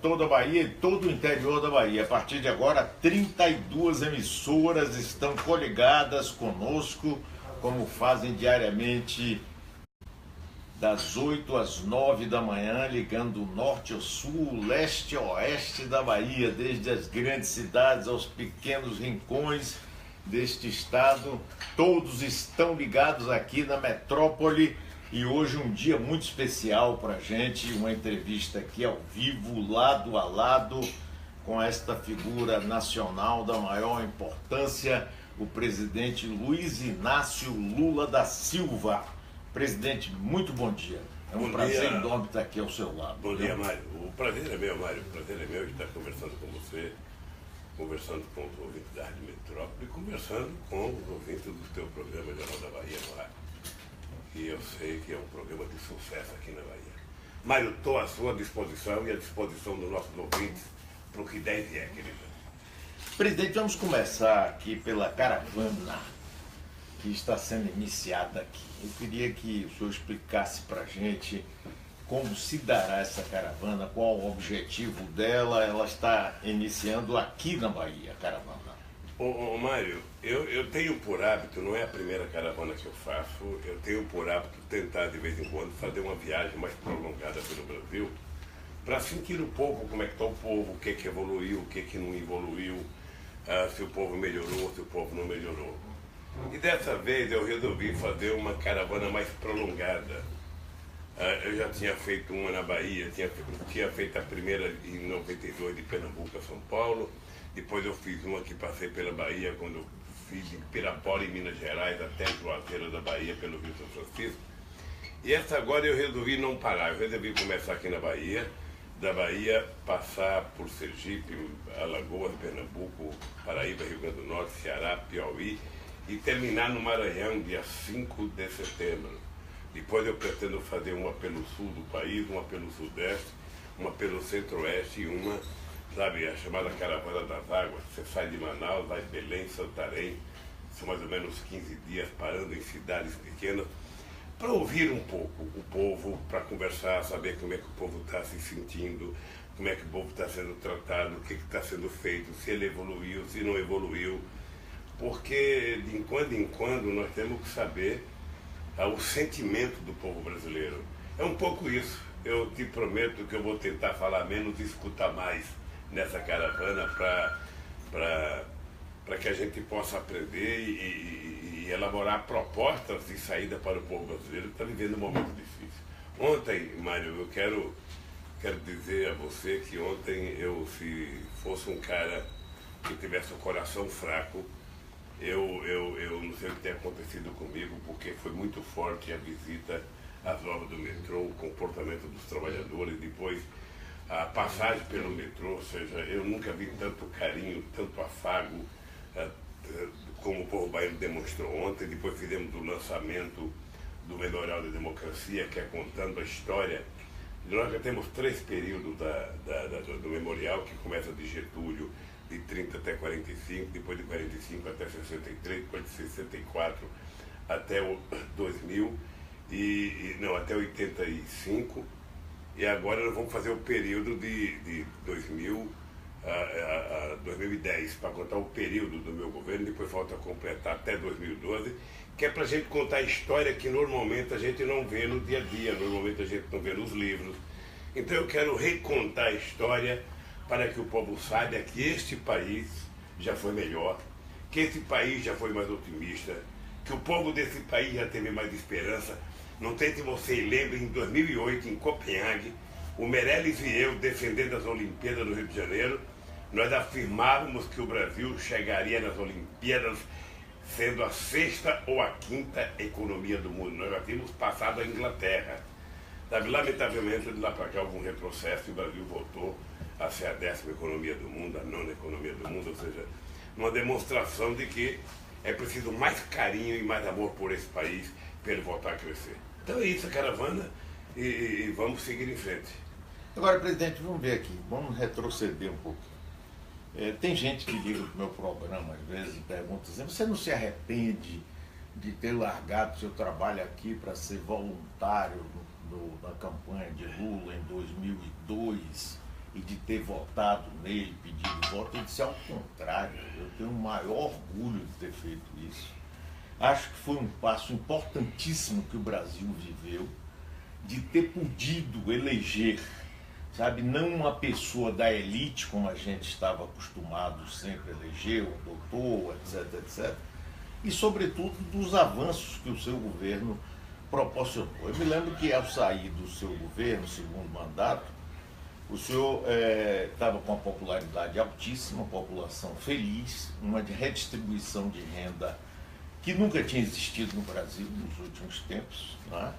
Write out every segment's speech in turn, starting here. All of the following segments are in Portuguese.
toda a Bahia e todo o interior da Bahia. A partir de agora, 32 emissoras estão coligadas conosco, como fazem diariamente, das 8 às 9 da manhã, ligando o norte ao sul, o leste ao oeste da Bahia, desde as grandes cidades aos pequenos rincões deste estado. Todos estão ligados aqui na metrópole. E hoje um dia muito especial para a gente, uma entrevista aqui ao vivo, lado a lado, com esta figura nacional da maior importância, o presidente Luiz Inácio Lula da Silva. Presidente, muito bom dia. É um prazer enorme estar aqui ao seu lado. Bom dia, Mário. O prazer é meu, Mário. O prazer é meu de estar conversando com você, conversando com os ouvintes da Rádio Metrópole e conversando com os ouvintes do teu programa Jornal da Bahia no ar. E eu sei que é um programa de sucesso aqui na Bahia. Mário, estou à sua disposição e à disposição dos nossos ouvintes para o que der e vier, querido. Presidente, vamos começar aqui pela caravana que está sendo iniciada aqui. Eu queria que o senhor explicasse para a gente como se dará essa caravana, qual o objetivo dela. Ela está iniciando aqui na Bahia, a caravana. Mário, eu tenho por hábito, não é a primeira caravana que eu faço, eu tenho por hábito tentar de vez em quando fazer uma viagem mais prolongada pelo Brasil, para sentir o povo, como é que está o povo, o que evoluiu, o que não evoluiu, se o povo melhorou, se o povo não melhorou. E dessa vez eu resolvi fazer uma caravana mais prolongada. Eu já tinha feito uma na Bahia, tinha feito a primeira em 92 de Pernambuco a São Paulo. Depois eu fiz uma que passei pela Bahia, quando eu fiz de Pirapora, em Minas Gerais, até Juazeiro da Bahia, pelo Rio São Francisco. E essa agora eu resolvi não parar, eu resolvi começar aqui na Bahia, da Bahia passar por Sergipe, Alagoas, Pernambuco, Paraíba, Rio Grande do Norte, Ceará, Piauí, e terminar no Maranhão, dia 5 de setembro. Depois eu pretendo fazer uma pelo sul do país, uma pelo sudeste, uma pelo centro-oeste e uma, sabe, a chamada Caravana das Águas. Você sai de Manaus, vai Belém, Santarém, são mais ou menos 15 dias parando em cidades pequenas, para ouvir um pouco o povo, para conversar, saber como é que o povo está se sentindo, como é que o povo está sendo tratado, o que está sendo feito, se ele evoluiu, se não evoluiu, porque de quando em quando nós temos que saber o sentimento do povo brasileiro. É um pouco isso. Eu te prometo que eu vou tentar falar menos e escutar mais nessa caravana para que a gente possa aprender e elaborar propostas de saída para o povo brasileiro que está vivendo um momento difícil. Ontem, Mário, eu quero dizer a você que ontem se fosse um cara que tivesse o coração fraco, eu não sei o que tem acontecido comigo, porque foi muito forte a visita às obras do metrô, o comportamento dos trabalhadores, depois a passagem pelo metrô, ou seja, eu nunca vi tanto carinho, tanto afago, como o povo baiano demonstrou ontem. Depois fizemos o lançamento do Memorial da Democracia, que é contando a história. Nós já temos 3 períodos do memorial, que começa de Getúlio, de 30 até 45, depois de 45 até 63, depois de 64 até o 2000, até 85, e agora nós vamos fazer o período de 2000 a 2010, para contar o período do meu governo, depois falta completar até 2012, que é para a gente contar a história que normalmente a gente não vê no dia a dia, normalmente a gente não vê nos livros. Então eu quero recontar a história para que o povo saiba que este país já foi melhor, que esse país já foi mais otimista, que o povo desse país já teve mais esperança. Não sei se vocês lembram, em 2008, em Copenhague, o Meirelles e eu, defendendo as Olimpíadas do Rio de Janeiro, nós afirmávamos que o Brasil chegaria nas Olimpíadas sendo a 6ª ou a 5ª economia do mundo. Nós já tínhamos passado a Inglaterra. Sabe, lamentavelmente, de lá para cá houve um retrocesso e o Brasil voltou a ser a 10ª economia do mundo, a 9ª economia do mundo, ou seja, uma demonstração de que é preciso mais carinho e mais amor por esse país para ele voltar a crescer. Então é isso, a caravana, e vamos seguir em frente. Agora, presidente, vamos ver aqui, vamos retroceder um pouquinho. Tem gente que liga para o meu programa, às vezes, e pergunta assim: você não se arrepende de ter largado seu trabalho aqui para ser voluntário na campanha de Lula em 2002 e de ter votado nele, pedido voto. Eu disse ao contrário, eu tenho o maior orgulho de ter feito isso. Acho que foi um passo importantíssimo que o Brasil viveu, de ter podido eleger, sabe, não uma pessoa da elite, como a gente estava acostumado sempre a eleger, um doutor, etc, etc, e, sobretudo, dos avanços que o seu governo proporcionou. Eu me lembro que, ao sair do seu governo, segundo mandato, o senhor estava com uma popularidade altíssima, população feliz, uma redistribuição de renda que nunca tinha existido no Brasil nos últimos tempos, não é?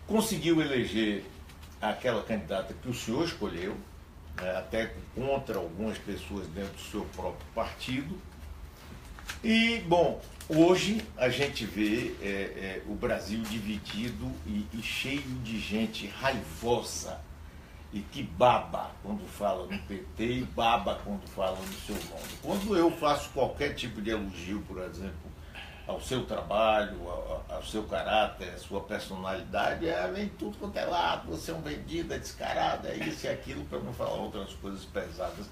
Conseguiu eleger aquela candidata que o senhor escolheu, né, até contra algumas pessoas dentro do seu próprio partido. E, bom, hoje a gente vê o Brasil dividido e cheio de gente raivosa e que baba quando fala no PT e baba quando fala no seu nome. Quando eu faço qualquer tipo de elogio, por exemplo, ao seu trabalho, ao seu caráter, à sua personalidade, vem tudo quanto é lado, você é um bandido, é descarado, é isso e aquilo, para não falar outras coisas pesadas.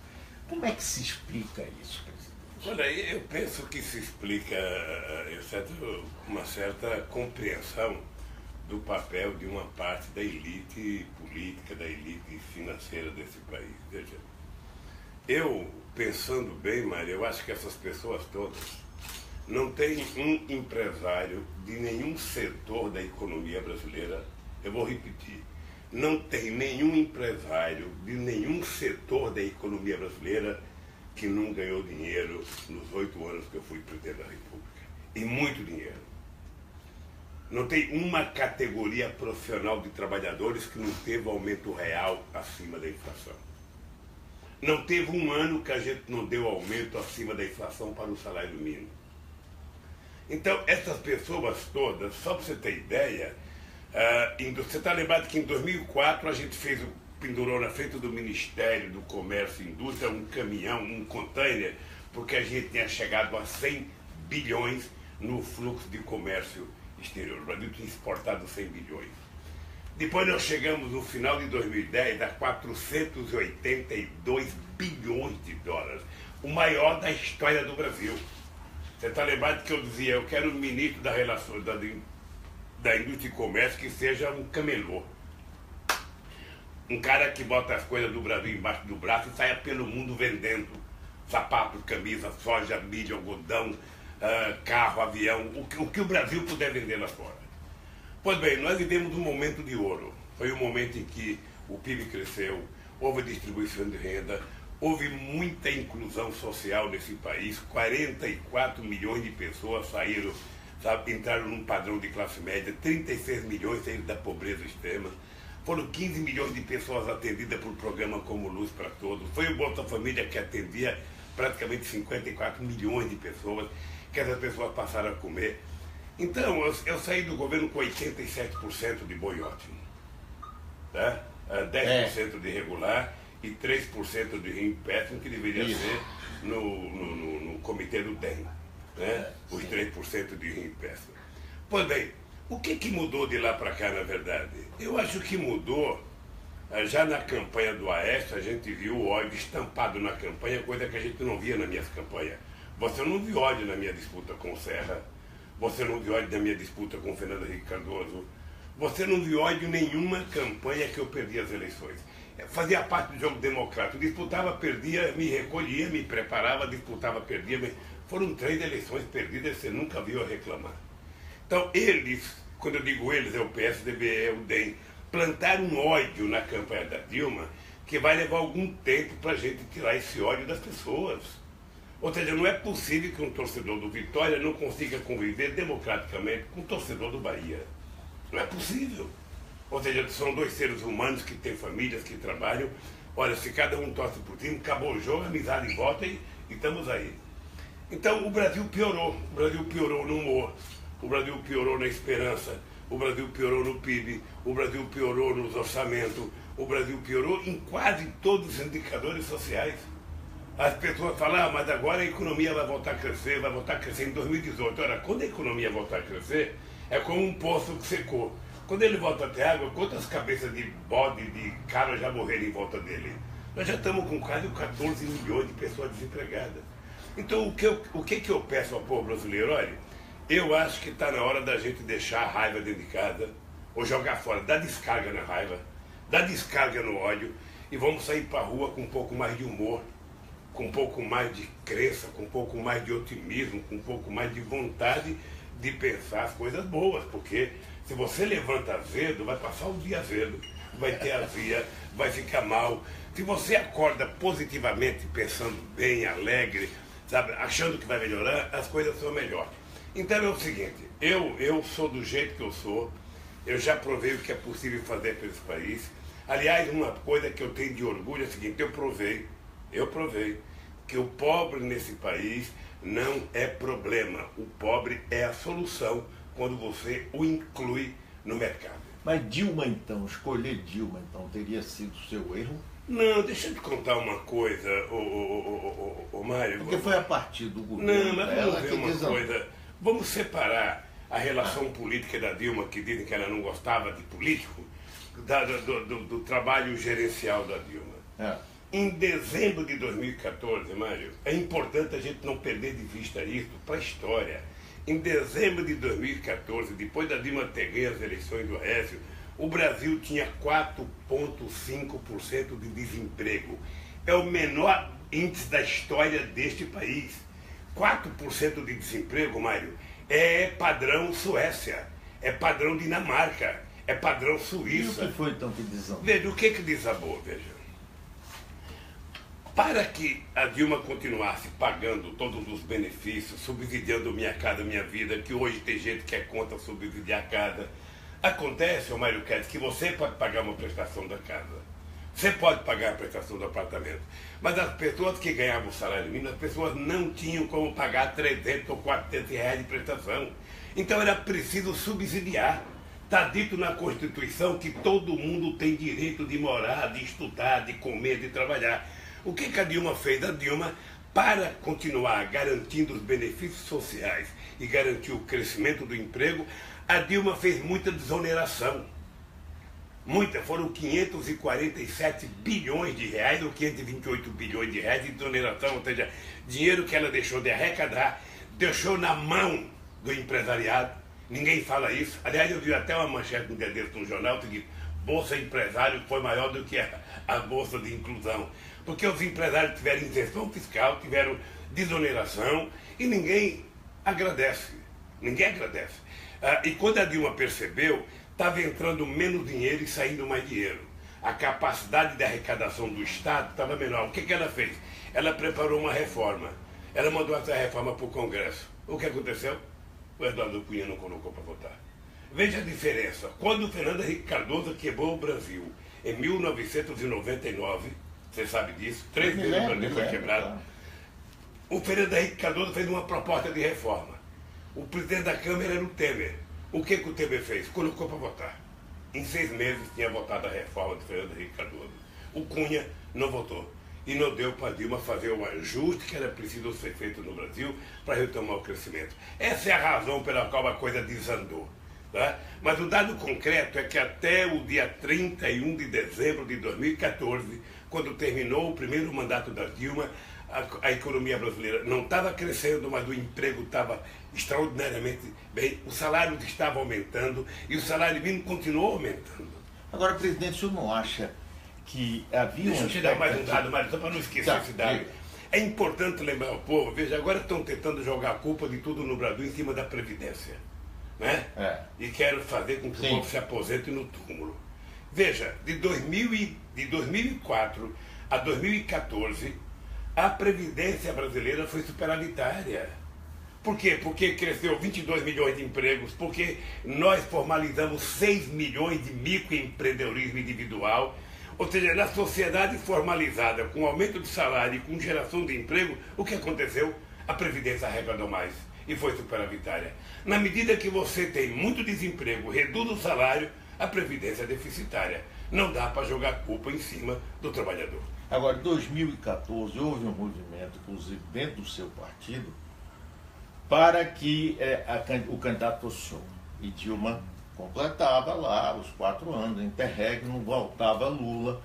Como é que se explica isso, presidente? Olha, eu penso que se explica uma certa compreensão do papel de uma parte da elite política, da elite financeira desse país. Veja, eu, pensando bem, Mário, eu acho que essas pessoas todas não tem um empresário de nenhum setor da economia brasileira, eu vou repetir, não tem nenhum empresário de nenhum setor da economia brasileira que não ganhou dinheiro nos 8 anos que eu fui presidente da República. E muito dinheiro. Não tem uma categoria profissional de trabalhadores que não teve aumento real acima da inflação. Não teve um ano que a gente não deu aumento acima da inflação para o salário mínimo. Então, essas pessoas todas, só para você ter ideia, você está lembrado que em 2004 a gente pendurou na frente do Ministério do Comércio e Indústria um caminhão, um container, porque a gente tinha chegado a 100 bilhões no fluxo de comércio exterior. O Brasil tinha exportado 100 bilhões. Depois nós chegamos no final de 2010 a 482 bilhões de dólares, o maior da história do Brasil. Você está lembrado que eu dizia, eu quero um ministro da Indústria e Comércio que seja um camelô. Um cara que bota as coisas do Brasil embaixo do braço e saia pelo mundo vendendo sapatos, camisa, soja, milho, algodão, carro, avião, o que o Brasil puder vender lá fora. Pois bem, nós vivemos um momento de ouro. Foi um momento em que o PIB cresceu, houve distribuição de renda, houve muita inclusão social nesse país, 44 milhões de pessoas saíram, entraram num padrão de classe média, 36 milhões saíram da pobreza extrema, foram 15 milhões de pessoas atendidas por programa como Luz para Todos, foi o Bolsa Família que atendia praticamente 54 milhões de pessoas, que essas pessoas passaram a comer. Então, eu saí do governo com 87% de bom e ótimo, tá? 10% de regular e 3% de ruim péssimo, que deveria ser no comitê do DEM, né? Os 3% de ruim péssimo. Pois bem, o que mudou de lá para cá, na verdade? Eu acho que mudou, já na campanha do Aécio, a gente viu o ódio estampado na campanha, coisa que a gente não via nas minhas campanhas. Você não viu ódio na minha disputa com o Serra, você não viu ódio na minha disputa com o Fernando Henrique Cardoso, você não viu ódio em nenhuma campanha que eu perdi as eleições. Fazia parte do jogo democrático, disputava, perdia, me recolhia, me preparava, disputava, perdia. Foram 3 eleições perdidas, você nunca viu eu reclamar. Então eles, quando eu digo eles, é o PSDB, é o DEM, plantaram um ódio na campanha da Dilma que vai levar algum tempo para a gente tirar esse ódio das pessoas. Ou seja, não é possível que um torcedor do Vitória não consiga conviver democraticamente com um torcedor do Bahia. Não é possível. Ou seja, são 2 seres humanos que têm famílias, que trabalham. Olha, se cada um torce por time, acabou o jogo, a amizade volta e estamos aí. Então o Brasil piorou. O Brasil piorou no humor, o Brasil piorou na esperança, o Brasil piorou no PIB, o Brasil piorou nos orçamentos, o Brasil piorou em quase todos os indicadores sociais. As pessoas falam, mas agora a economia vai voltar a crescer, vai voltar a crescer em 2018. Ora, quando a economia voltar a crescer, é como um poço que secou. Quando ele volta a ter água, quantas cabeças de bode, de cabra já morreram em volta dele? Nós já estamos com quase 14 milhões de pessoas desempregadas. Então, o que eu peço ao povo brasileiro? Olha, eu acho que está na hora da gente deixar a raiva dentro de casa, ou jogar fora, dar descarga na raiva, dar descarga no ódio, e vamos sair para a rua com um pouco mais de humor, com um pouco mais de crença, com um pouco mais de otimismo, com um pouco mais de vontade de pensar as coisas boas, porque se você levanta azedo, vai passar o dia azedo, vai ter azia, vai ficar mal. Se você acorda positivamente, pensando bem, alegre, sabe, achando que vai melhorar, as coisas são melhor. Então é o seguinte, eu sou do jeito que eu sou, eu já provei o que é possível fazer para esse país. Aliás, uma coisa que eu tenho de orgulho é o seguinte, eu provei que o pobre nesse país não é problema, o pobre é a solução quando você o inclui no mercado. Mas Dilma, então, escolher Dilma, então, teria sido seu erro? Não, deixa eu te contar uma coisa, Mário. Porque foi a partir do governo. Não, mas vamos ver uma coisa. Vamos separar a relação política da Dilma, que dizem que ela não gostava de político, do trabalho gerencial da Dilma. Em dezembro de 2014, Mário, é importante a gente não perder de vista isso para a história. Em dezembro de 2014, depois da Dilma ter ganho as eleições do Aécio, o Brasil tinha 4,5% de desemprego. É o menor índice da história deste país. 4% de desemprego, Mário, é padrão Suécia, é padrão Dinamarca, é padrão Suíça. E o que foi então que desabou? Veja, o que desabou, veja. Para que a Dilma continuasse pagando todos os benefícios, subsidiando Minha Casa Minha Vida, que hoje tem gente que é contra subsidiar a casa, acontece, Mário Quedes, que você pode pagar uma prestação da casa, você pode pagar a prestação do apartamento, mas as pessoas que ganhavam o salário mínimo, as pessoas não tinham como pagar 300 ou 400 reais de prestação. Então era preciso subsidiar. Está dito na Constituição que todo mundo tem direito de morar, de estudar, de comer, de trabalhar. O que a Dilma fez? A Dilma, para continuar garantindo os benefícios sociais e garantir o crescimento do emprego, a Dilma fez muita desoneração. Foram 547 bilhões de reais ou 528 bilhões de reais de desoneração, ou seja, dinheiro que ela deixou de arrecadar, deixou na mão do empresariado. Ninguém fala isso. Aliás, eu vi até uma manchete no dia desse no jornal que diz: Bolsa Empresário foi maior do que a Bolsa de Inclusão. Porque os empresários tiveram isenção fiscal, tiveram desoneração e ninguém agradece. Ninguém agradece. E quando a Dilma percebeu, estava entrando menos dinheiro e saindo mais dinheiro. A capacidade de arrecadação do Estado estava menor. O que ela fez? Ela preparou uma reforma. Ela mandou essa reforma para o Congresso. O que aconteceu? O Eduardo Cunha não colocou para votar. Veja a diferença. Quando o Fernando Henrique Cardoso quebrou o Brasil em 1999, você sabe disso, 3 vezes o Brasil foi quebrado, o Fernando Henrique Cardoso fez uma proposta de reforma. O presidente da Câmara era o Temer. O que o Temer fez? Colocou para votar. Em 6 meses tinha votado a reforma do Fernando Henrique Cardoso. O Cunha não votou. E não deu para Dilma fazer o ajuste que era preciso ser feito no Brasil para retomar o crescimento. Essa é a razão pela qual a coisa desandou. Tá? Mas o dado concreto é que até o dia 31 de dezembro de 2014, quando terminou o primeiro mandato da Dilma, a economia brasileira não estava crescendo, mas o emprego estava extraordinariamente bem, o salário estava aumentando e o salário mínimo continuou aumentando. Agora, presidente, o senhor não acha que havia Deixa eu te dar mais um dado, Mário, só para não esquecer esse dado. É importante lembrar ao povo, veja, agora estão tentando jogar a culpa de tudo no Brasil em cima da Previdência. Né? E quero fazer com que o povo se aposente no túmulo. Veja, de 2004 a 2014, a Previdência brasileira foi superavitária. Por quê? Porque cresceu 22 milhões de empregos, porque nós formalizamos 6 milhões de microempreendedorismo individual. Ou seja, na sociedade formalizada, com aumento de salário e com geração de emprego, o que aconteceu? A Previdência arrecadou mais e foi superavitária. Na medida que você tem muito desemprego, reduz o salário, a Previdência é deficitária. Não dá para jogar a culpa em cima do trabalhador. Agora, em 2014, houve um movimento, inclusive dentro do seu partido, para que o candidato fosse o senhor. E Dilma completava lá os 4 anos, interregno, voltava Lula.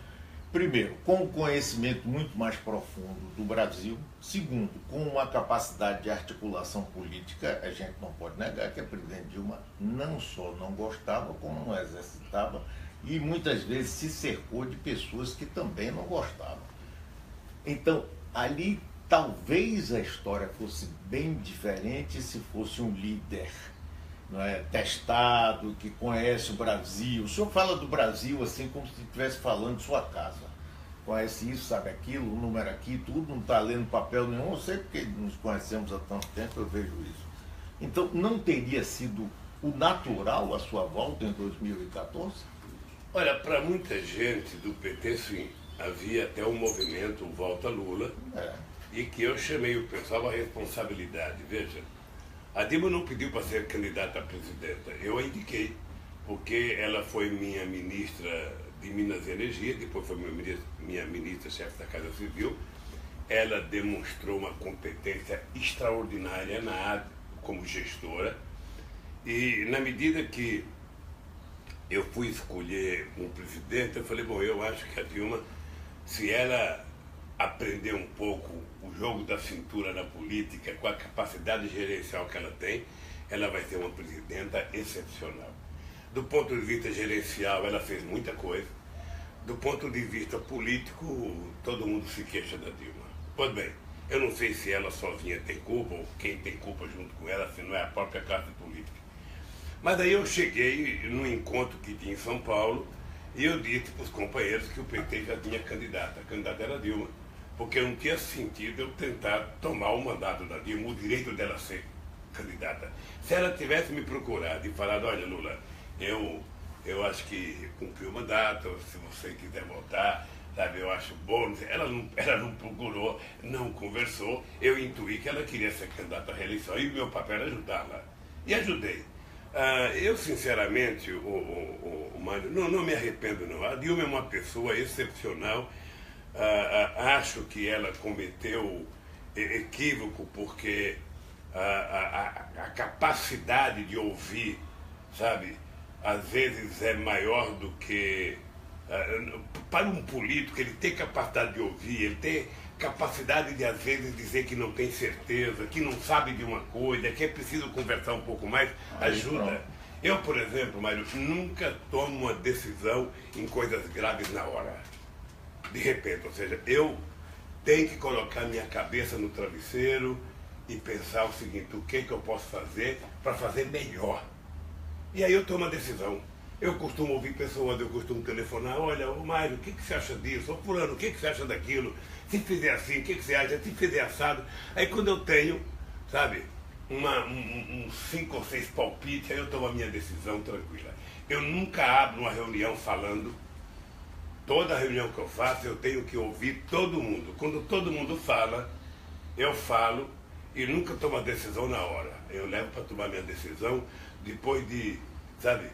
Primeiro, com um conhecimento muito mais profundo do Brasil. Segundo, com uma capacidade de articulação política. A gente não pode negar que a presidente Dilma não só não gostava, como não exercitava, e muitas vezes se cercou de pessoas que também não gostavam. Então, ali talvez a história fosse bem diferente se fosse um líder, não é, testado, que conhece o Brasil. O senhor fala do Brasil assim como se estivesse falando de sua casa. Conhece isso, sabe aquilo, o número aqui, tudo, não está lendo papel nenhum. Eu sei porque nos conhecemos há tanto tempo, eu vejo isso. Então, não teria sido o natural a sua volta em 2014? Olha, para muita gente do PT, sim. Havia até um movimento Volta Lula, e que eu chamei o pessoal à responsabilidade. Veja, a Dilma não pediu para ser candidata a presidenta, eu a indiquei, porque ela foi minha ministra de Minas e Energia, depois foi minha ministra-chefe da Casa Civil. Ela demonstrou uma competência extraordinária na área como gestora, e na medida que eu fui escolher um presidente, eu falei, bom, eu acho que a Dilma, se ela aprender um pouco o jogo da cintura na política, com a capacidade gerencial que ela tem, ela vai ser uma presidenta excepcional. Do ponto de vista gerencial, ela fez muita coisa. Do ponto de vista político, todo mundo se queixa da Dilma. Pois bem, eu não sei se ela sozinha tem culpa, ou quem tem culpa junto com ela, se não é a própria classe política. Mas aí eu cheguei num encontro que tinha em São Paulo, e eu disse para os companheiros que o PT já tinha candidata. A candidata era a Dilma, porque não tinha sentido eu tentar tomar o mandato da Dilma, o direito dela ser candidata. Se ela tivesse me procurado e falado, olha, Lula, eu acho que cumpri o mandato, se você quiser voltar, sabe, eu acho bom. Ela não procurou, não conversou, eu intuí que ela queria ser candidata à reeleição, e o meu papel era ajudá-la. E ajudei. Eu, sinceramente, Mário, não me arrependo, não. A Dilma é uma pessoa excepcional. Acho que ela cometeu equívoco porque a capacidade de ouvir, sabe, às vezes é maior do que... para um político, ele ter capacidade de ouvir, ele ter capacidade de, às vezes, dizer que não tem certeza, que não sabe de uma coisa, que é preciso conversar um pouco mais, ajuda. Eu, por exemplo, Mário, nunca tomo uma decisão em coisas graves na hora. De repente, ou seja, eu tenho que colocar minha cabeça no travesseiro e pensar o seguinte, o que eu posso fazer para fazer melhor? E aí eu tomo a decisão. Eu costumo ouvir pessoas, eu costumo telefonar, olha, ô Mário, o que você acha disso? Ô Fulano, o que você acha daquilo? Se fizer assim, o que você acha? Se fizer assado. Aí quando eu tenho, sabe, uns 5 ou 6 palpites, aí eu tomo a minha decisão tranquila. Eu nunca abro uma reunião falando. Toda reunião que eu faço, eu tenho que ouvir todo mundo. Quando todo mundo fala, eu falo e nunca tomo a decisão na hora. Eu levo para tomar minha decisão depois de, sabe,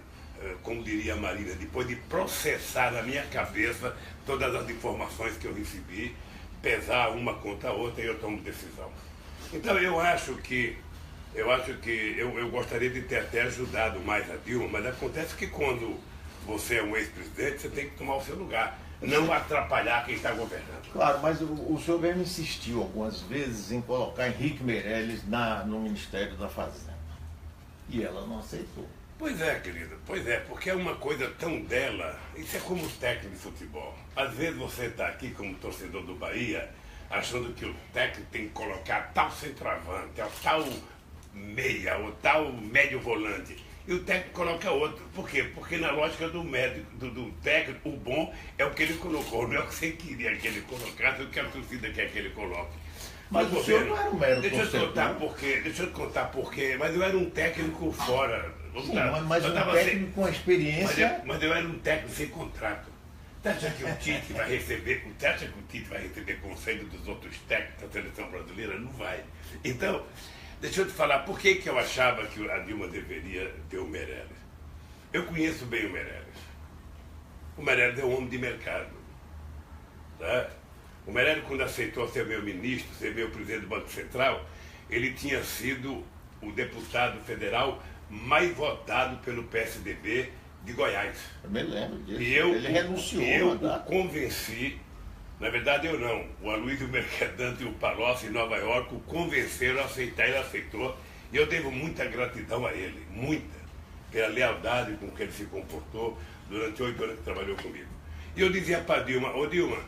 como diria a Marina, depois de processar na minha cabeça todas as informações que eu recebi, pesar uma contra a outra e eu tomo decisão. Então eu acho que eu gostaria de ter até ajudado mais a Dilma, mas acontece que quando você é um ex-presidente, você tem que tomar o seu lugar, não atrapalhar quem está governando. Claro, mas o senhor mesmo insistiu algumas vezes em colocar Henrique Meirelles no Ministério da Fazenda. E ela não aceitou. Pois é, querida, pois é, porque é uma coisa tão dela, isso é como os técnicos de futebol. Às vezes você está aqui como torcedor do Bahia, achando que o técnico tem que colocar tal centroavante, tal meia, ou tal médio volante, e o técnico coloca outro. Por quê? Porque na lógica do técnico, o bom é o que ele colocou, não é o que você queria que ele colocasse, o que a torcida quer que ele coloque. Mas o senhor não era um mero Deixa eu te contar por quê, mas eu era um técnico fora. Sim, mas um técnico com experiência... Mas eu era um técnico sem contrato. Você acha que o Tite vai receber conselho dos outros técnicos da seleção brasileira? Não vai. Então, deixa eu te falar, por que eu achava que a Dilma deveria ter o Meirelles? Eu conheço bem o Meirelles. O Meirelles é um homem de mercado. Tá? O Meirelles, quando aceitou ser meu ministro, ser meu presidente do Banco Central, ele tinha sido o deputado federal mais votado pelo PSDB de Goiás. Eu me lembro disso. Ele renunciou. Eu o convenci, na verdade eu não, o Aloysio Mercadante e o Palocci em Nova York o convenceram a aceitar, ele aceitou. E eu devo muita gratidão a ele, muita, pela lealdade com que ele se comportou durante 8 anos que trabalhou comigo. E eu dizia para Dilma, ô Dilma,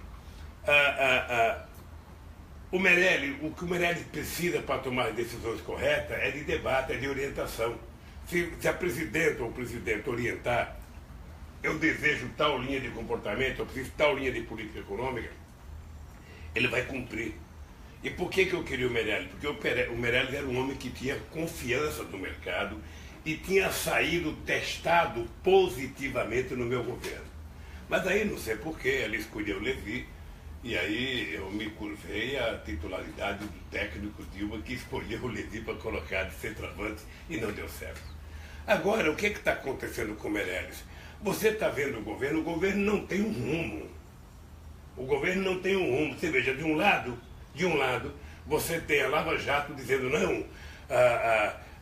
o que o Meirelles precisa para tomar as decisões corretas é de debate, é de orientação. Se a presidenta ou o presidente orientar, eu desejo tal linha de comportamento, eu preciso tal linha de política econômica, ele vai cumprir. E por que eu queria o Meirelles? Porque o Meirelles era um homem que tinha confiança no mercado e tinha saído testado positivamente no meu governo. Mas aí, não sei porquê, ele escolheu o Levi, e aí eu me curvei à titularidade do técnico Dilma, que escolheu o Levi para colocar de centroavante e não deu certo. Agora, o que está acontecendo com o Meirelles? Você está vendo o governo não tem um rumo. O governo não tem um rumo. Você veja, de um lado, você tem a Lava Jato dizendo não,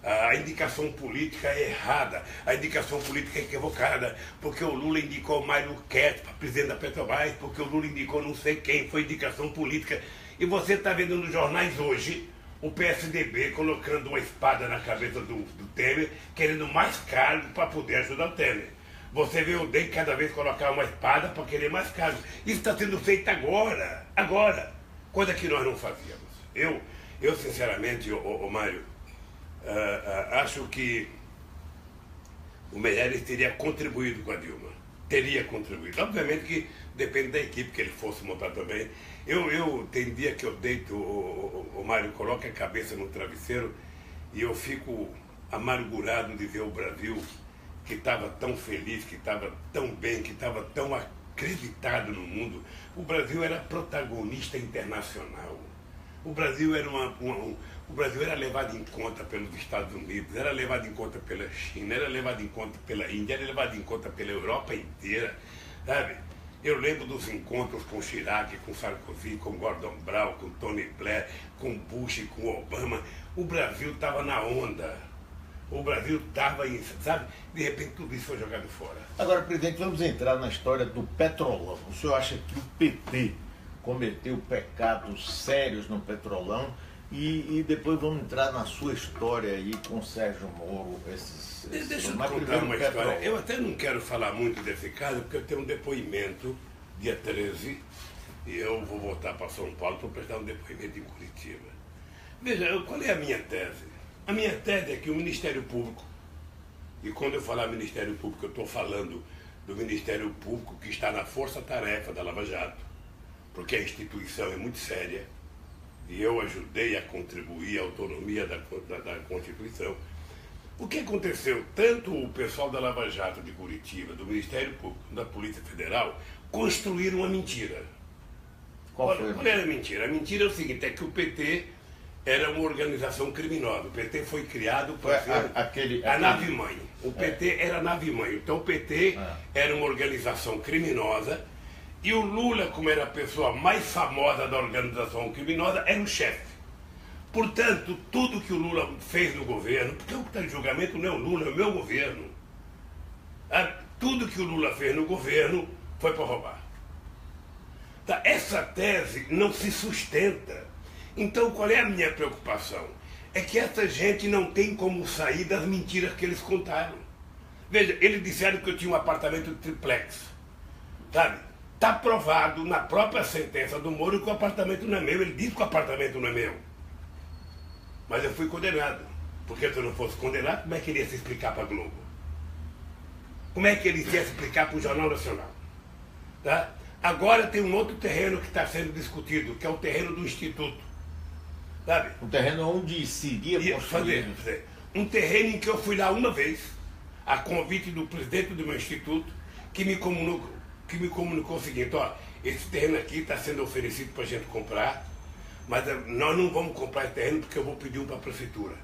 a indicação política é errada, a indicação política é equivocada, porque o Lula indicou o Mário Quet para presidente da Petrobras, porque o Lula indicou não sei quem, foi indicação política. E você está vendo nos jornais hoje o PSDB colocando uma espada na cabeça do Temer, querendo mais cargo para poder ajudar o Temer. Você vê o DEM cada vez colocar uma espada para querer mais cargo. Isso está sendo feito agora, coisa que nós não fazíamos. Eu sinceramente, Mário, acho que o Meirelles teria contribuído com a Dilma. Teria contribuído. Obviamente que depende da equipe que ele fosse montar também. Tem dia que eu deito, o Mário coloca a cabeça no travesseiro e eu fico amargurado de ver o Brasil, que estava tão feliz, que estava tão bem, que estava tão acreditado no mundo. O Brasil era protagonista internacional. O Brasil era levado em conta pelos Estados Unidos, era levado em conta pela China, era levado em conta pela Índia, era levado em conta pela Europa inteira, sabe? Eu lembro dos encontros com Chirac, com Sarkozy, com Gordon Brown, com Tony Blair, com Bush, com Obama. O Brasil estava na onda. O Brasil estava, sabe? De repente tudo isso foi jogado fora. Agora, presidente, vamos entrar na história do Petrolão. O senhor acha que o PT cometeu pecados sérios no Petrolão? E depois vamos entrar na sua história aí com o Sérgio Moro. Deixa eu contar uma história. Eu até não quero falar muito desse caso, porque eu tenho um depoimento, dia 13, e eu vou voltar para São Paulo para prestar um depoimento em Curitiba. Veja, qual é a minha tese? A minha tese é que o Ministério Público, e quando eu falar Ministério Público, eu estou falando do Ministério Público que está na força-tarefa da Lava Jato, porque a instituição é muito séria, e eu ajudei a contribuir à autonomia da Constituição. O que aconteceu? Tanto o pessoal da Lava Jato de Curitiba, do Ministério Público, da Polícia Federal, construíram uma mentira. Qual era a mentira? A mentira é o seguinte, é que o PT era uma organização criminosa. O PT foi criado para ser a nave-mãe. O PT era a nave-mãe. Então o PT era uma organização criminosa e o Lula, como era a pessoa mais famosa da organização criminosa, era o chefe. Portanto, tudo que o Lula fez no governo, porque o que está em julgamento não é o Lula, é o meu governo. Tudo que o Lula fez no governo foi para roubar. Tá? Essa tese não se sustenta. Então, qual é a minha preocupação? É que essa gente não tem como sair das mentiras que eles contaram. Veja, eles disseram que eu tinha um apartamento triplex. Sabe? Está provado na própria sentença do Moro que o apartamento não é meu. Ele disse que o apartamento não é meu. Mas eu fui condenado. Porque se eu não fosse condenado, como é que ele ia se explicar para a Globo? Como é que ele ia se explicar para o Jornal Nacional? Tá? Agora tem um outro terreno que está sendo discutido, que é o terreno do Instituto. Sabe? Um terreno onde se iria fazer um terreno em que eu fui lá uma vez, a convite do presidente do meu instituto, que me comunicou o seguinte, ó, esse terreno aqui está sendo oferecido para a gente comprar, mas nós não vamos comprar esse terreno porque eu vou pedir um para a prefeitura.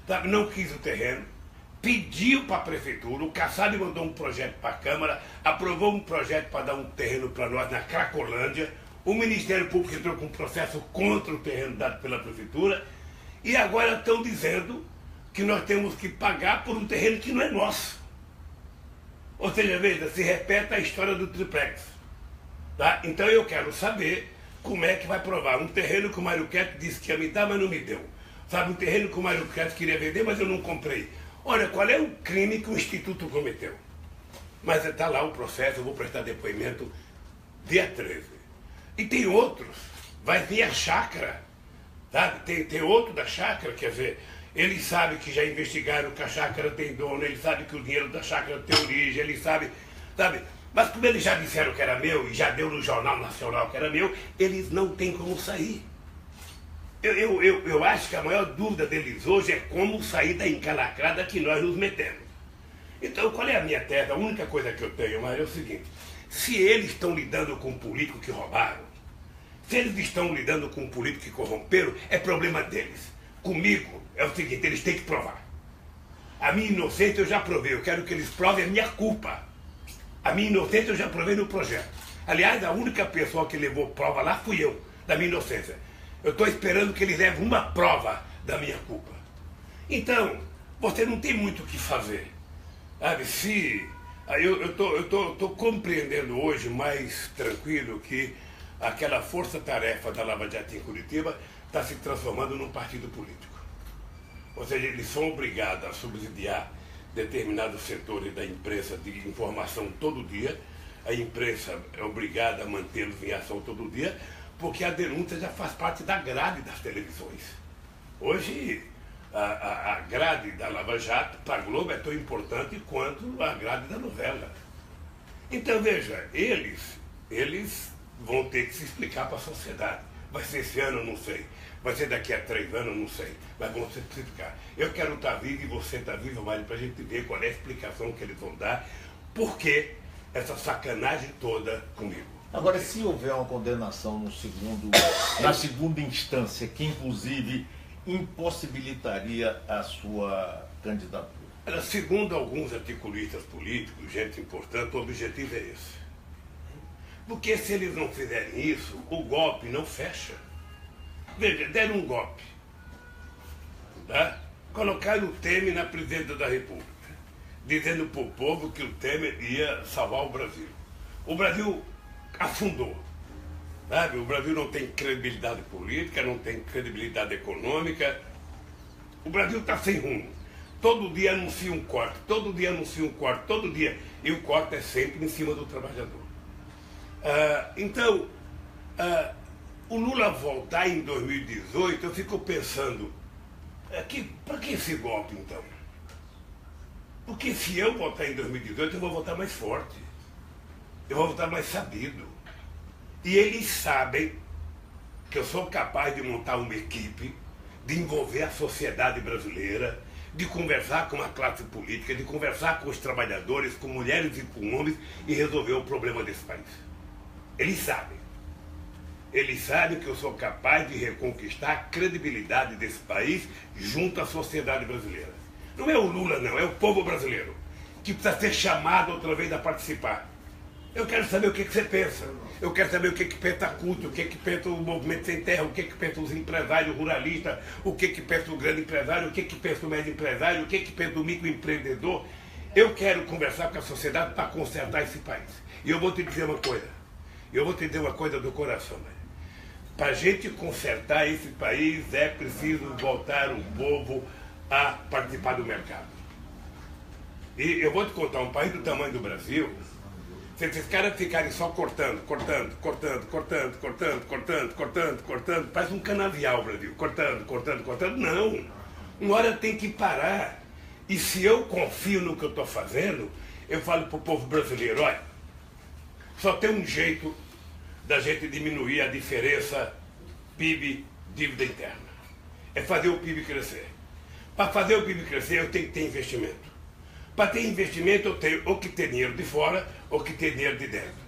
Sabe? Não quis o terreno, pediu para a prefeitura, o Kassab mandou um projeto para a Câmara, aprovou um projeto para dar um terreno para nós na Cracolândia, o Ministério Público entrou com um processo contra o terreno dado pela prefeitura e agora estão dizendo que nós temos que pagar por um terreno que não é nosso. Ou seja, veja, se repete a história do triplex. Tá? Então eu quero saber como é que vai provar. Um terreno que o Mário Queto disse que ia me dar, mas não me deu. Sabe, um terreno que o Mário Queto queria vender, mas eu não comprei. Olha, qual é o crime que o Instituto cometeu? Mas está lá o processo, eu vou prestar depoimento dia 13. E tem outros. Vai vir a chácara. Sabe? Tem outro da chácara, quer dizer, eles sabem que já investigaram que a chácara tem dono, eles sabem que o dinheiro da chácara tem origem, eles sabem, sabe? Mas como eles já disseram que era meu e já deu no Jornal Nacional que era meu, eles não têm como sair. Eu acho que a maior dúvida deles hoje é como sair da encalacrada que nós nos metemos. Então, qual é a minha tese? A única coisa que eu tenho, mas é o seguinte, se eles estão lidando com um político que roubaram, se eles estão lidando com um político que corromperam, é problema deles. Comigo é o seguinte, eles têm que provar. A minha inocência eu já provei, eu quero que eles provem a minha culpa. A minha inocência eu já provei no projeto. Aliás, a única pessoa que levou prova lá fui eu, da minha inocência. Eu estou esperando que eles levem uma prova da minha culpa. Então, você não tem muito o que fazer. Sabe, se... Eu estou compreendendo hoje mais tranquilo que aquela força-tarefa da Lava Jato em Curitiba está se transformando num partido político. Ou seja, eles são obrigados a subsidiar determinados setores da imprensa de informação todo dia. A imprensa é obrigada a mantê-los em ação todo dia, porque a denúncia já faz parte da grade das televisões. Hoje, a grade da Lava Jato para a Globo é tão importante quanto a grade da novela. Então, veja, eles vão ter que se explicar para a sociedade. Vai ser esse ano, não sei. Vai ser daqui a 3 anos, não sei. Mas vão se explicar. Eu quero estar vivo e você está vivo, mas para a gente ver qual é a explicação que eles vão dar. Por que essa sacanagem toda comigo? Agora, se houver uma condenação na segunda instância, que inclusive impossibilitaria a sua candidatura? Segundo alguns articulistas políticos, gente importante, o objetivo é esse. Porque se eles não fizerem isso, o golpe não fecha. Veja, deram um golpe. Tá? Colocaram o Temer na presidência da República, dizendo para o povo que o Temer ia salvar o Brasil. O Brasil afundou. Sabe? O Brasil não tem credibilidade política, não tem credibilidade econômica. O Brasil está sem rumo. Todo dia anuncia um corte, todo dia anuncia um corte, todo dia. E o corte é sempre em cima do trabalhador. Então, o Lula voltar em 2018, eu fico pensando, para que esse golpe então? Porque se eu votar em 2018, eu vou votar mais forte. Eu vou votar mais sabido. E eles sabem que eu sou capaz de montar uma equipe, de envolver a sociedade brasileira, de conversar com a classe política, de conversar com os trabalhadores, com mulheres e com homens e resolver o problema desse país. Eles sabem. Eles sabem que eu sou capaz de reconquistar a credibilidade desse país junto à sociedade brasileira. Não é o Lula, não, é o povo brasileiro, que precisa ser chamado outra vez a participar. Eu quero saber o que você pensa. Eu quero saber o que pensa a CUT, o que pensa o Movimento Sem Terra, o que pensa os empresários ruralistas, o que pensa o grande empresário, o que pensa o médio empresário, o que pensa o microempreendedor. Eu quero conversar com a sociedade para consertar esse país. E eu vou te dizer uma coisa. Eu vou te dizer uma coisa do coração. Para a gente consertar esse país é preciso voltar o povo a participar do mercado. E eu vou te contar, um país do tamanho do Brasil, se esses caras ficarem só cortando, parece um canavial o Brasil, cortando, não. Uma hora tem que parar. E se eu confio no que eu estou fazendo, eu falo para o povo brasileiro, olha, só tem um jeito da gente diminuir a diferença PIB, dívida interna. É fazer o PIB crescer. Para fazer o PIB crescer, eu tenho que ter investimento. Para ter investimento, eu tenho ou que ter dinheiro de fora ou que ter dinheiro de dentro.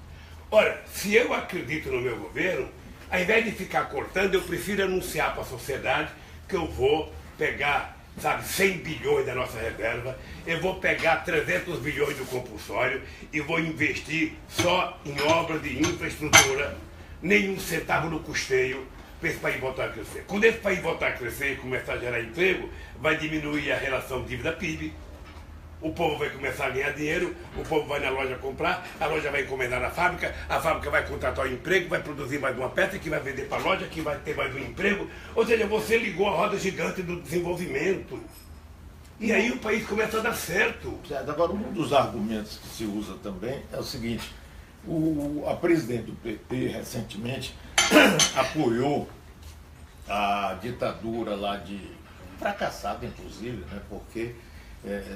Ora, se eu acredito no meu governo, ao invés de ficar cortando, eu prefiro anunciar para a sociedade que eu vou pegar, 100 bilhões da nossa reserva, eu vou pegar 300 bilhões do compulsório e vou investir só em obras de infraestrutura, nenhum centavo no custeio, para esse país voltar a crescer. Quando esse país voltar a crescer e começar a gerar emprego, vai diminuir a relação dívida-PIB, o povo vai começar a ganhar dinheiro, o povo vai na loja comprar, a loja vai encomendar na fábrica, a fábrica vai contratar um emprego, vai produzir mais uma peça que vai vender para a loja, que vai ter mais um emprego. Ou seja, você ligou a roda gigante do desenvolvimento. E aí o país começa a dar certo. Certo. Agora, um dos argumentos que se usa também é o seguinte: a presidente do PT recentemente apoiou a ditadura lá fracassada, inclusive, né? Porque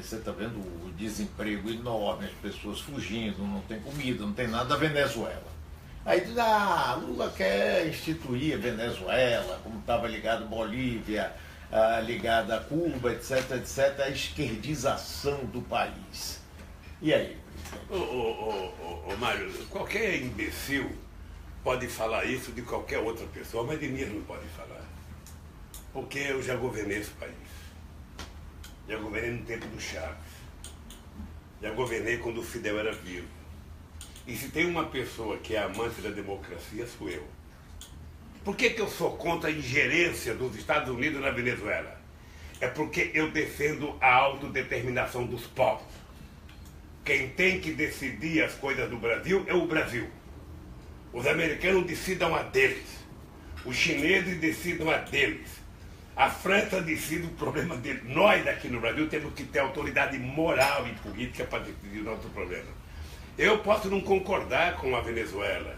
você está vendo o desemprego enorme, as pessoas fugindo, não tem comida, não tem nada, da Venezuela. Aí diz, Lula quer instituir a Venezuela, como estava ligado à Bolívia, ligado a Cuba, etc, etc, a esquerdização do país. E aí, presidente? Mário, qualquer imbecil pode falar isso de qualquer outra pessoa, mas de mim não pode falar. Porque eu já governei esse país. Já governei no tempo do Chaves. Já governei quando o Fidel era vivo. E se tem uma pessoa que é amante da democracia, sou eu. Por que eu sou contra a ingerência dos Estados Unidos na Venezuela? É porque eu defendo a autodeterminação dos povos. Quem tem que decidir as coisas do Brasil é o Brasil. Os americanos decidam a deles. Os chineses decidam a deles. A França decide o problema dele. Nós aqui no Brasil temos que ter autoridade moral e política para decidir o nosso problema. Eu posso não concordar com a Venezuela.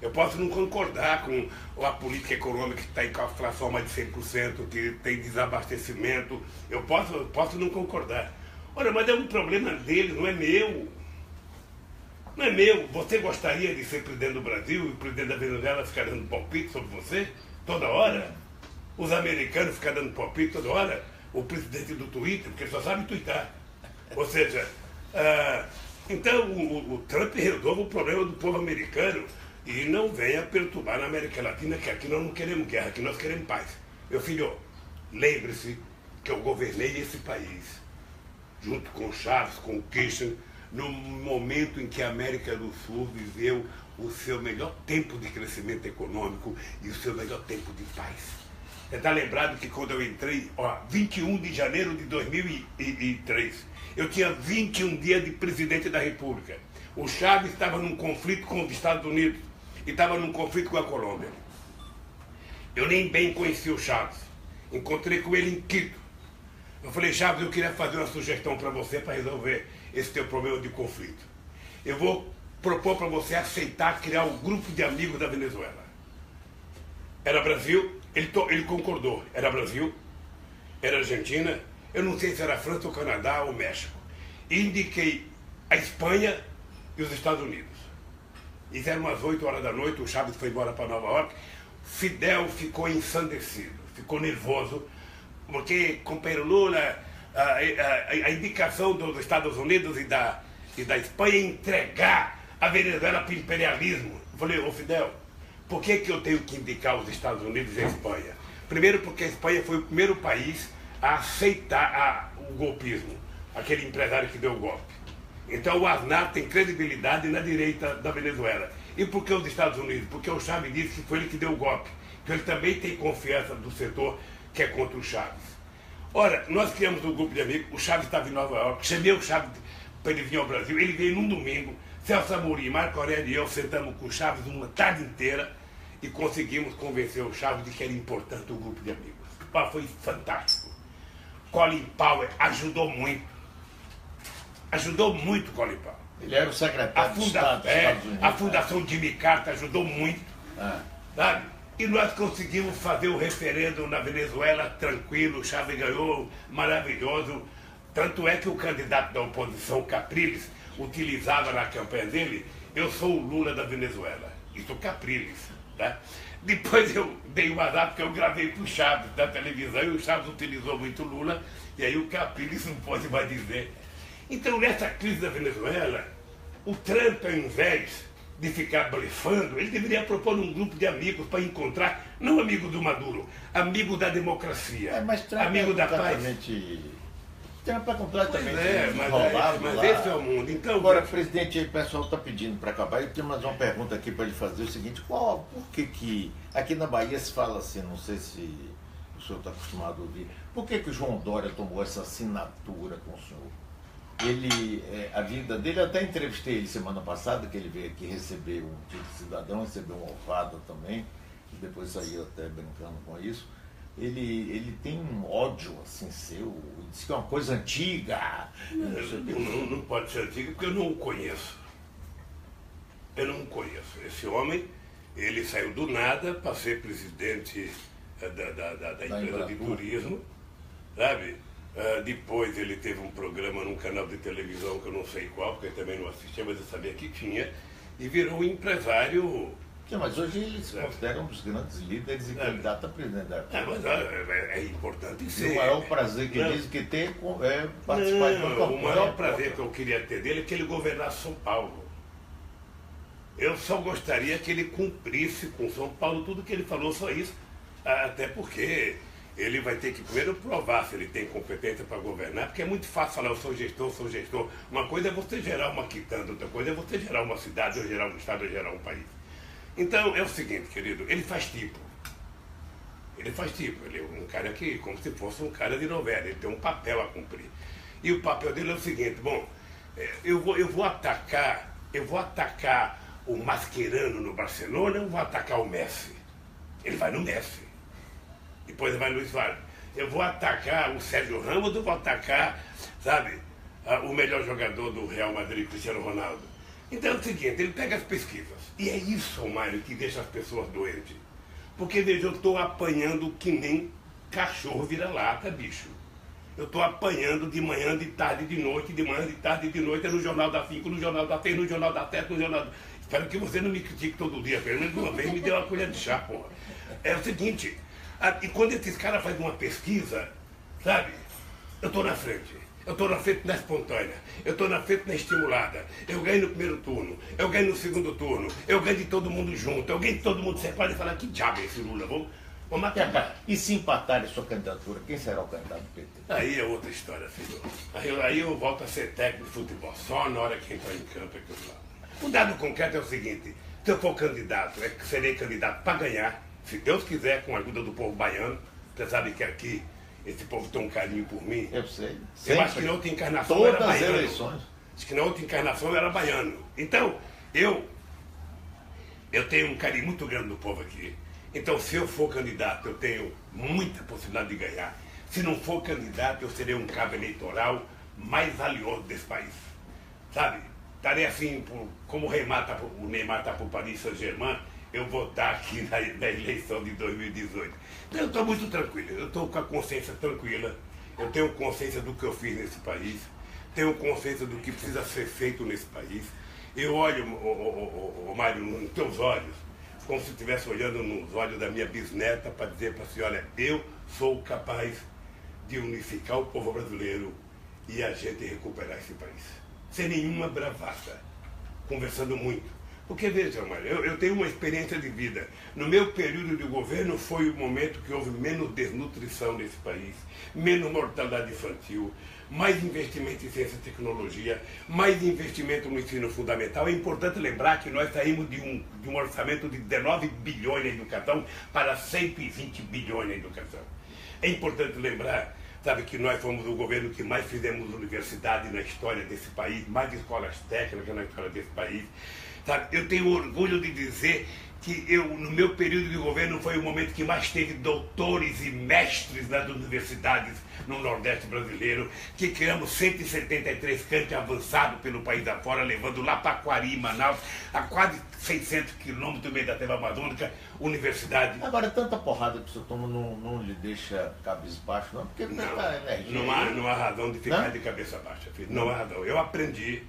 Eu posso não concordar com a política econômica que está em inflação mais de 100%, que tem desabastecimento. Eu posso não concordar. Olha, mas é um problema deles, não é meu. Não é meu. Você gostaria de ser presidente do Brasil e o presidente da Venezuela ficar dando palpite sobre você toda hora? Os americanos ficam dando palpite toda hora? O presidente do Twitter, porque ele só sabe twittar. Ou seja, então o Trump resolve o problema do povo americano e não venha perturbar na América Latina, que aqui nós não queremos guerra, aqui nós queremos paz. Meu filho, lembre-se que eu governei esse país, junto com Chaves, com Kirchner, no momento em que a América do Sul viveu o seu melhor tempo de crescimento econômico e o seu melhor tempo de paz. Você está lembrado que quando eu entrei, 21 de janeiro de 2003, eu tinha 21 dias de presidente da República. O Chaves estava num conflito com os Estados Unidos e estava num conflito com a Colômbia. Eu nem bem conheci o Chaves. Encontrei com ele em Quito. Eu falei, Chaves, eu queria fazer uma sugestão para você para resolver esse teu problema de conflito. Eu vou propor para você aceitar criar um grupo de amigos da Venezuela. Era Brasil, ele concordou. Era Brasil, era Argentina, eu não sei se era França ou Canadá ou México. Indiquei a Espanha e os Estados Unidos. Isso era umas 8 horas da noite, o Chaves foi embora para Nova York. Fidel ficou ensandecido, ficou nervoso, porque, companheiro Lula, a indicação dos Estados Unidos e da Espanha é entregar a Venezuela para o imperialismo. Eu falei, ô Fidel, por que eu tenho que indicar os Estados Unidos e a Espanha? Primeiro porque a Espanha foi o primeiro país a aceitar o golpismo, aquele empresário que deu o golpe. Então o Aznar tem credibilidade na direita da Venezuela. E por que os Estados Unidos? Porque o Chaves disse que foi ele que deu o golpe, que ele também tem confiança do setor que é contra o Chaves. Ora, nós criamos um grupo de amigos, o Chaves estava em Nova York, chamei o Chaves para ele vir ao Brasil, ele veio num domingo, Celso Amorim, Marco Aurélio e eu sentamos com o Chaves uma tarde inteira e conseguimos convencer o Chaves de que era importante o grupo de amigos. Foi fantástico. Colin Powell ajudou muito. Ajudou muito Colin Powell. Ele era o secretário de Estado dos Estados Unidos. A Fundação Jimmy Carter ajudou muito. Sabe? E nós conseguimos fazer o referendo na Venezuela tranquilo, o Chaves ganhou, maravilhoso. Tanto é que o candidato da oposição, Capriles, utilizava na campanha dele, eu sou o Lula da Venezuela. Isso Capriles. Tá? Depois eu dei um azar porque eu gravei para o Chaves da televisão e o Chaves utilizou muito Lula, e aí o Capriles não pode mais dizer. Então, nessa crise da Venezuela, o Trump, ao invés de ficar blefando, ele deveria propor um grupo de amigos para encontrar, não amigos do Maduro, amigos da democracia, mas Trump amigo da paz. Trump é completamente mas esse é o mundo. Então, agora, presidente, o pessoal está pedindo para acabar. Eu tenho mais uma pergunta aqui para ele fazer, o seguinte, por que aqui na Bahia se fala assim, não sei se o senhor está acostumado a ouvir, por que o João Dória tomou essa assinatura com o senhor? a vida dele, eu até entrevistei ele semana passada, que ele veio aqui receber um título de cidadão, recebeu uma alfada também, e depois saiu até brincando com isso. Ele tem um ódio assim seu, diz que é uma coisa antiga. Não pode ser antiga porque eu não o conheço. Eu não o conheço. Esse homem, ele saiu do nada para ser presidente da empresa de turismo, sabe? Depois ele teve um programa num canal de televisão que eu não sei qual, porque eu também não assistia, mas eu sabia que tinha, e virou um empresário. Mas hoje eles se consideram um dos grandes líderes e candidato a presidente da República. Mas é importante ser. O maior prazer que ele diz que tem é participar de uma campanha. O maior prazer que eu queria ter dele é que ele governasse São Paulo. Eu só gostaria que ele cumprisse com São Paulo tudo que ele falou, só isso. Até porque ele vai ter que primeiro provar se ele tem competência para governar, porque é muito fácil falar, eu sou gestor, sou gestor. Uma coisa é você gerar uma quitanda, outra coisa é você gerar uma cidade, ou gerar um estado, ou gerar um país. Então, é o seguinte, querido, ele faz tipo. Ele faz tipo. Ele é um cara que, como se fosse um cara de novela, ele tem um papel a cumprir. E o papel dele é o seguinte, bom, eu vou atacar o Mascherano no Barcelona, eu vou atacar o Messi. Ele vai no Messi. Depois ele vai no Luiz Soares. Eu vou atacar o Sérgio Ramos, eu vou atacar, sabe, o melhor jogador do Real Madrid, Cristiano Ronaldo. Então é o seguinte, ele pega as pesquisas. E é isso, Mário, que deixa as pessoas doentes. Porque, veja, eu estou apanhando que nem cachorro vira-lata, bicho. Eu estou apanhando de manhã, de tarde, de noite, de manhã, de tarde, de noite, no Jornal da 5, no Jornal da 6, no Jornal da 7, no Jornal... Espero que você não me critique todo dia, pelo menos uma vez me dê uma colher de chá, porra. É o seguinte, e quando esses caras fazem uma pesquisa, sabe, eu estou na frente. Eu estou na frente na espontânea, eu estou na frente na estimulada, eu ganho no primeiro turno, eu ganho no segundo turno, eu ganho de todo mundo junto, eu ganho de todo mundo separado e falar, que diabo é esse Lula? Vamos acabar. E se empatarem sua candidatura, quem será o candidato do PT? Aí é outra história, filho. Aí eu volto a ser técnico de futebol, só na hora que entrar em campo é que eu falo. O dado concreto é o seguinte, se eu for candidato, é que serei candidato para ganhar, se Deus quiser, com a ajuda do povo baiano. Você sabe que aqui esse povo tem um carinho por mim. Eu sei. Eu acho que na outra encarnação todas era baiano. As eleições. Acho que na outra encarnação eu era baiano. Então, eu tenho um carinho muito grande do povo aqui. Então, se eu for candidato, eu tenho muita possibilidade de ganhar. Se não for candidato, eu serei um cabo eleitoral mais valioso desse país. Sabe? Estarei assim, como o Neymar está para o Paris Saint-Germain, eu vou estar aqui na eleição de 2018. Então eu estou muito tranquilo, eu estou com a consciência tranquila, eu tenho consciência do que eu fiz nesse país, tenho consciência do que precisa ser feito nesse país. Eu olho, Mário, nos teus olhos, como se estivesse olhando nos olhos da minha bisneta para dizer para a senhora, eu sou capaz de unificar o povo brasileiro e a gente recuperar esse país. Sem nenhuma bravata, conversando muito. Porque, veja, Mário, eu tenho uma experiência de vida. No meu período de governo foi o momento que houve menos desnutrição nesse país, menos mortalidade infantil, mais investimento em ciência e tecnologia, mais investimento no ensino fundamental. É importante lembrar que nós saímos de um orçamento de 19 bilhões na educação para 120 bilhões na educação. É importante lembrar, sabe, que nós fomos o governo que mais fizemos universidade na história desse país, mais escolas técnicas na história desse país. Sabe, eu tenho orgulho de dizer que no meu período de governo foi o momento que mais teve doutores e mestres nas universidades no Nordeste brasileiro, que criamos 173 campos avançados pelo país afora, levando lá para Quari, Manaus, a quase 600 quilômetros do meio da selva amazônica, universidade. Agora, tanta porrada que o senhor toma não lhe deixa cabisbaixo, não? Porque não há razão de ficar de cabeça baixa, filho. Não há razão. Eu aprendi,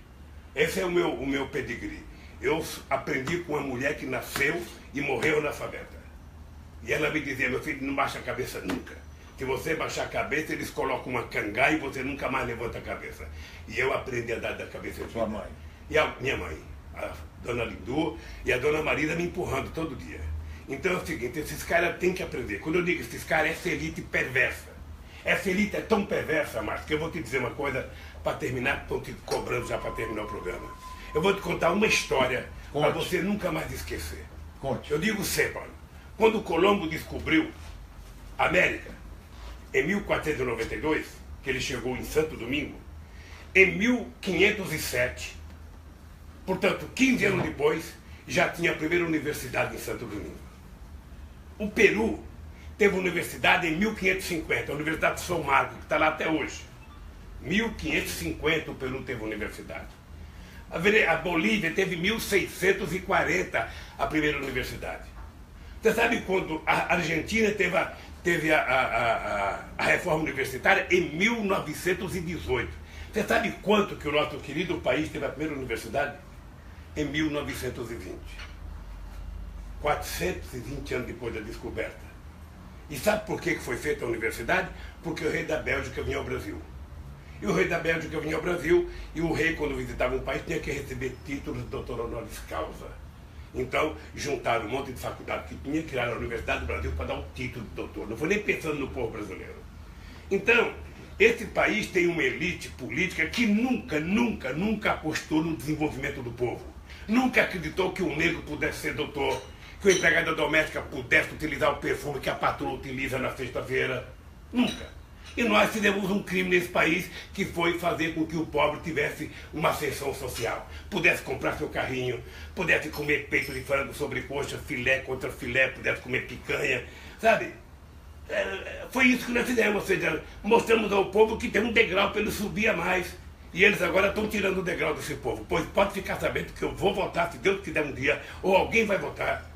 esse é o meu pedigree. Eu aprendi com uma mulher que nasceu e morreu analfabeta. E ela me dizia, meu filho, não baixa a cabeça nunca. Se você baixar a cabeça, eles colocam uma cangá e você nunca mais levanta a cabeça. E eu aprendi a dar da cabeça de sua mãe. E a minha mãe, a dona Lindu e a dona Marisa me empurrando todo dia. Então é o seguinte, esses caras têm que aprender. Quando eu digo esses caras, essa elite perversa. Essa elite é tão perversa, Márcio, que eu vou te dizer uma coisa para terminar, estou te cobrando já para terminar o programa. Eu vou te contar uma história para você nunca mais esquecer. Conte. Eu digo sempre, quando Colombo descobriu a América, em 1492, que ele chegou em Santo Domingo, em 1507. Portanto, 15 anos depois, já tinha a primeira universidade em Santo Domingo. O Peru teve universidade em 1550, a Universidade de São Marcos, que está lá até hoje. 1550 o Peru teve universidade. A Bolívia teve 1640 a primeira universidade. Você sabe quando a Argentina teve a reforma universitária? Em 1918. Você sabe quanto que o nosso querido país teve a primeira universidade? Em 1920. 420 anos depois da descoberta. E sabe por que foi feita a universidade? Porque o rei da Bélgica vinha ao Brasil. E o rei da Bélgica vinha ao Brasil, e o rei, quando visitava um país, tinha que receber títulos de doutor honoris causa. Então, juntaram um monte de faculdade que tinha, criaram a Universidade do Brasil para dar o título de doutor. Não foi nem pensando no povo brasileiro. Então, esse país tem uma elite política que nunca apostou no desenvolvimento do povo. Nunca acreditou que um negro pudesse ser doutor, que uma empregada doméstica pudesse utilizar o perfume que a patroa utiliza na sexta-feira. Nunca. E nós fizemos um crime nesse país, que foi fazer com que o pobre tivesse uma ascensão social. Pudesse comprar seu carrinho, pudesse comer peito de frango sobre coxa, filé contra filé, pudesse comer picanha, sabe? Foi isso que nós fizemos, ou seja, mostramos ao povo que tem um degrau para ele subir a mais. E eles agora estão tirando o degrau desse povo. Pois pode ficar sabendo que eu vou votar, se Deus quiser um dia, ou alguém vai votar.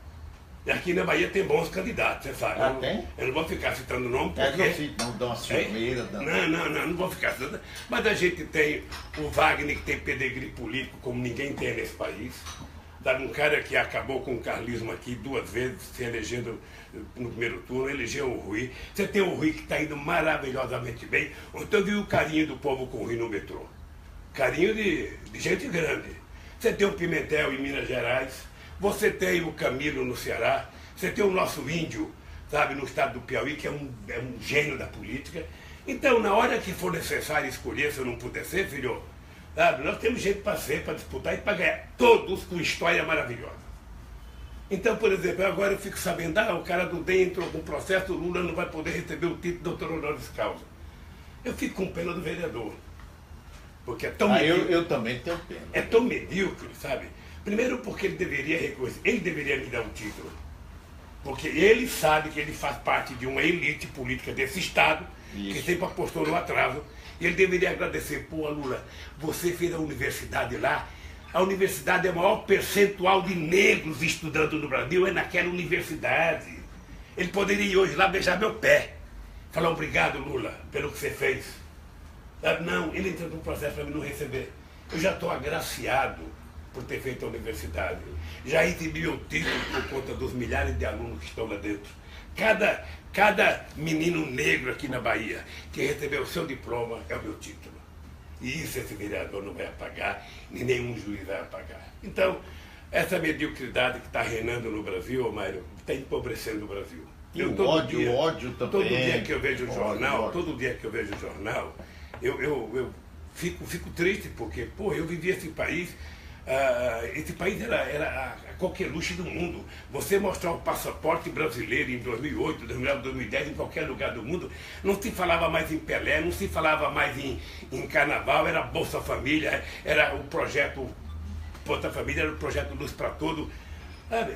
E aqui na Bahia tem bons candidatos, você sabe. Ah, tem? Eu não vou ficar citando o nome, porque... Não dá uma ciumeira. Não vou ficar citando. Mas a gente tem o Wagner, que tem pedigree político como ninguém tem nesse país. Um cara que acabou com o carlismo aqui 2 vezes, se elegendo no primeiro turno, elegeu o Rui. Você tem o Rui que está indo maravilhosamente bem. Ontem eu vi o carinho do povo com o Rui no metrô. Carinho de gente grande. Você tem o Pimentel em Minas Gerais. Você tem o Camilo no Ceará, você tem o nosso índio, sabe, no estado do Piauí, que é um gênio da política. Então, na hora que for necessário escolher, se eu não puder ser, filho, sabe, nós temos gente para ser, para disputar e para ganhar. Todos com história maravilhosa. Então, por exemplo, agora eu fico sabendo, o cara do DEM entrou com processo, o Lula não vai poder receber o título de doutor honoris causa. Eu fico com pena do vereador. Porque é tão medíocre. Eu também tenho pena. É tão medíocre, sabe? Primeiro porque ele deveria reconhecer, ele deveria me dar um título. Porque ele sabe que ele faz parte de uma elite política desse Estado, que sempre apostou no atraso. E ele deveria agradecer, pô, Lula, você fez a universidade lá, a universidade é o maior percentual de negros estudando no Brasil, é naquela universidade. Ele poderia ir hoje lá beijar meu pé, falar obrigado, Lula, pelo que você fez. Não, ele entrou no processo para me não receber. Eu já estou agraciado por ter feito a universidade. Já recebi o título por conta dos milhares de alunos que estão lá dentro. Cada menino negro aqui na Bahia que recebeu o seu diploma é o meu título. E isso esse vereador não vai apagar, nem nenhum juiz vai apagar. Então, essa mediocridade que está reinando no Brasil, Mário, está empobrecendo o Brasil. E o ódio também. Todo dia que eu vejo o jornal, eu fico triste, porque, pô, eu vivi esse país. Esse país era a coqueluche do mundo. Você mostrar o passaporte brasileiro em 2008, 2010, em qualquer lugar do mundo, não se falava mais em Pelé, não se falava mais em Carnaval, era Bolsa Família, era o projeto Bolsa Família, era o projeto Luz para Todo. Sabe?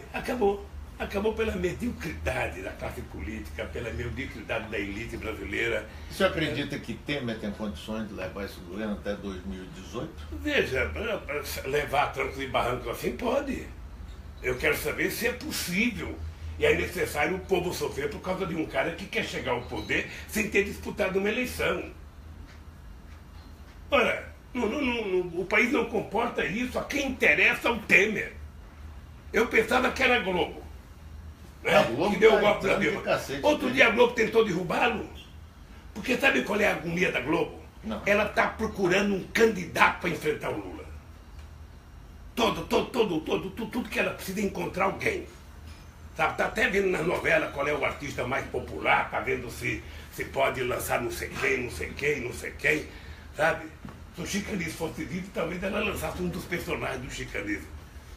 Acabou pela mediocridade da classe política, pela mediocridade da elite brasileira. Você acredita que Temer tem condições de levar esse governo até 2018? Veja, levar a trancos e barrancos assim pode. Eu quero saber se é possível. E é necessário o povo sofrer por causa de um cara que quer chegar ao poder sem ter disputado uma eleição. Ora, o país não comporta isso. A quem interessa é o Temer. Eu pensava que era a Globo. Que deu o golpe na Dilma. Outro dia a Globo tentou derrubá-lo. Porque sabe qual é a agonia da Globo? Não. Ela está procurando um candidato para enfrentar o Lula. Tudo que ela precisa é encontrar alguém. Está até vendo na novela qual é o artista mais popular, está vendo se pode lançar não sei quem, sabe? Se o Chicanismo fosse vivo, talvez ela lançasse um dos personagens do Chicanismo.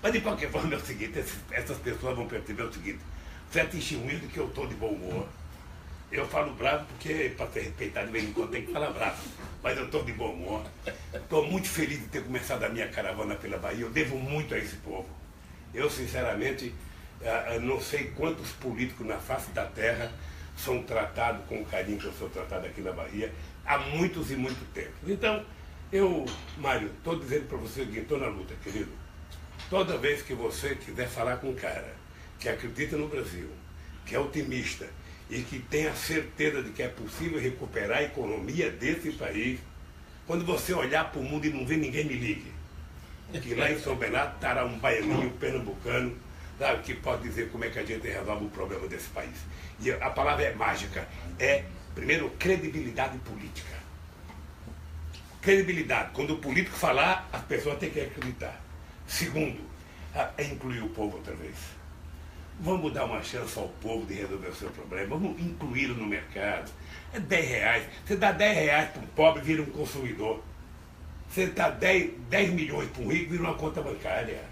Mas de qualquer forma é o seguinte, essas pessoas vão perceber o seguinte: você atinge humilde que eu estou de bom humor. Eu falo bravo porque, para ser respeitado de vez em quando, tem que falar bravo. Mas eu estou de bom humor. Estou muito feliz de ter começado a minha caravana pela Bahia. Eu devo muito a esse povo. Eu, sinceramente, não sei quantos políticos na face da terra são tratados com o carinho que eu sou tratado aqui na Bahia há muitos e muito tempo. Então, eu, Mário, estou dizendo para você que estou na luta, querido. Toda vez que você quiser falar com um cara que acredita no Brasil, que é otimista e que tem a certeza de que é possível recuperar a economia desse país, quando você olhar para o mundo e não ver ninguém, me ligue. Que lá em São Bernardo estará um baianinho pernambucano, sabe, que pode dizer como é que a gente resolve o problema desse país. E a palavra é mágica, é, primeiro, credibilidade política. Credibilidade. Quando o político falar, as pessoas têm que acreditar. Segundo, é incluir o povo outra vez. Vamos dar uma chance ao povo de resolver o seu problema. Vamos incluí-lo no mercado. É 10 reais. Você dá 10 reais para um pobre, vira um consumidor. Você dá 10 milhões para um rico, vira uma conta bancária.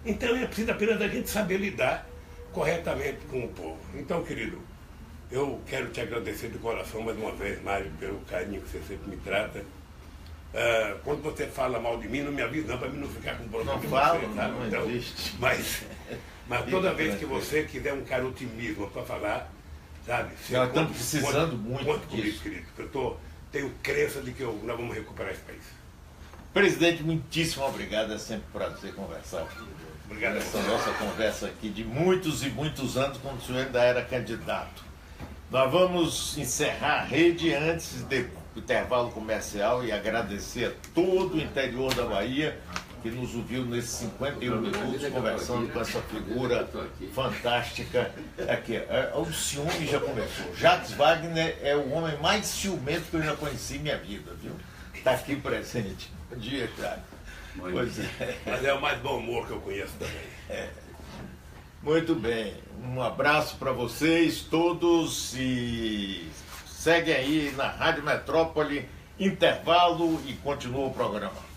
Então é preciso apenas a gente saber lidar corretamente com o povo. Então, querido, eu quero te agradecer de coração mais uma vez, Mário, pelo carinho que você sempre me trata. Quando você fala mal de mim, não me avisa não, para mim não ficar com problema. Não falo, você, sabe? não Então, existe. Mas toda vez que você quiser um cara otimismo para falar, sabe? Nós estamos precisando muito por disso. isso, querido. Eu tenho crença de que nós vamos recuperar esse país. Presidente, muitíssimo obrigado. É sempre um prazer conversar. Obrigado a Essa você. nossa conversa aqui de muitos e muitos anos, quando o senhor ainda era candidato. Nós vamos encerrar a rede antes do intervalo comercial e agradecer a todo o interior da Bahia que nos ouviu nesses 51 minutos conversando com essa figura fantástica. Aqui, o ciúme já começou. Jacques Wagner é o homem mais ciumento que eu já conheci em minha vida, viu? Está aqui presente. Bom dia, Jacques. Pois é. Mas é o mais bom humor que eu conheço também. Muito bem. Um abraço para vocês todos e seguem aí na Rádio Metrópole, intervalo e continua o programa.